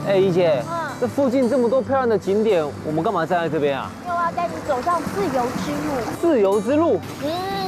哎，怡姐，这附近这么多漂亮的景点，我们干嘛站在这边啊？因为我要带你走上自由之路。自由之路？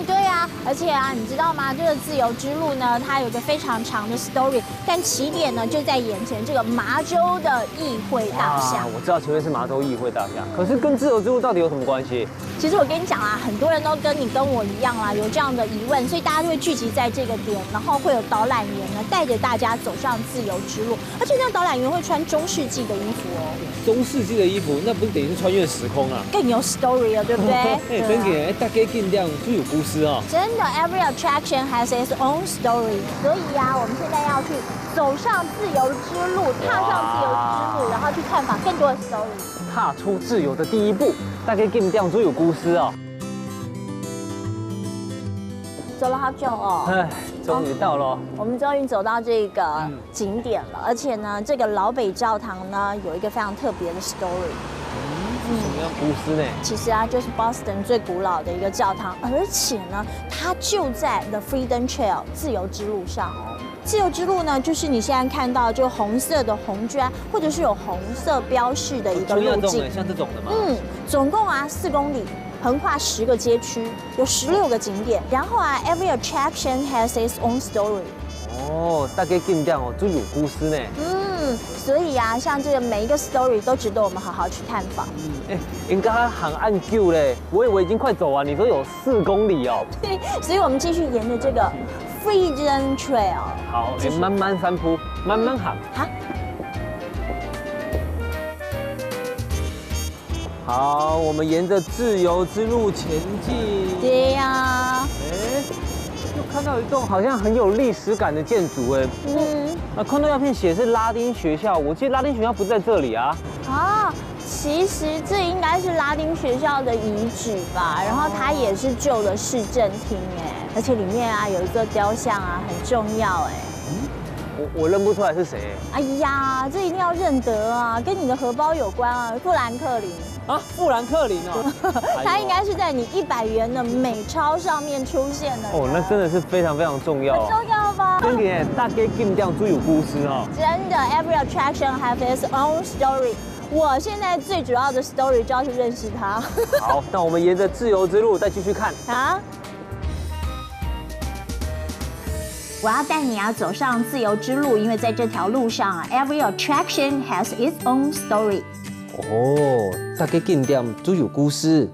对啊，而且啊，你知道吗？这个自由之路呢，它有一个非常长的 story， 但起点呢就在眼前这个麻州的议会大厦。我知道前面是麻州议会大厦，可是跟自由之路到底有什么关系？其实我跟你讲啊，很多人都跟我一样啦，有这样的疑问，所以大家都会聚集在这个点，然后会有导览员呢带着大家走上自由之路，而且那个导览员会穿中世纪的衣服哦。中世纪的衣服，那不是等于是穿越时空啊？更有 story 了，对不对？哎，真嘅，大家尽量都有故事哦。真的 ，every attraction has its own story。所以呀，我们现在要去走上自由之路，踏上自由之路，然后去探访更多的 story。踏出自由的第一步，大家尽量都有故事哦。走了好久哦，哎，终于到了。我们终于走到这个景点了，而且呢，这个老北教堂呢有一个非常特别的 story。什么样故事呢？其实啊，就是 Boston 最古老的一个教堂，而且呢，它就在 The Freedom Trail 自由之路上哦。自由之路呢，就是你现在看到就红色的红砖，或者是有红色标示的一个路径，像这种的吗？总共啊4公里。横跨10个街区，有16个景点，然后啊 ，every attraction has its own story。哦，大家尽量哦，都有故事呢。所以啊，像这个每一个 story 都值得我们好好去探访。哎，应该很按旧嘞，我以为已经快走完，你说有4公里哦。对，所以我们继续沿着这个 Freedom Trail。好，慢慢散步，慢慢行。好。好，我们沿着自由之路前进。对呀。哎，又看到一栋好像很有历史感的建筑哎。看到照片写是拉丁学校，我记得拉丁学校不在这里啊。其实这应该是拉丁学校的遗址吧，然后它也是旧的市政厅哎，而且里面啊有一个雕像啊，很重要哎。我认不出来是谁。哎呀，这一定要认得啊，跟你的荷包有关啊，富兰克林。富兰克林哦，它应该是在你100元的美钞上面出现的。那真的是非常非常重要。很重要吧？真的，大家尽量都有故事哦。真的 ，every attraction has its own story。我现在最主要的 story 就要去认识它。好，那我们沿着自由之路再继续看。我要带你走上自由之路，因为在这条路上啊 ，every attraction has its own story。大家尽量都有故事。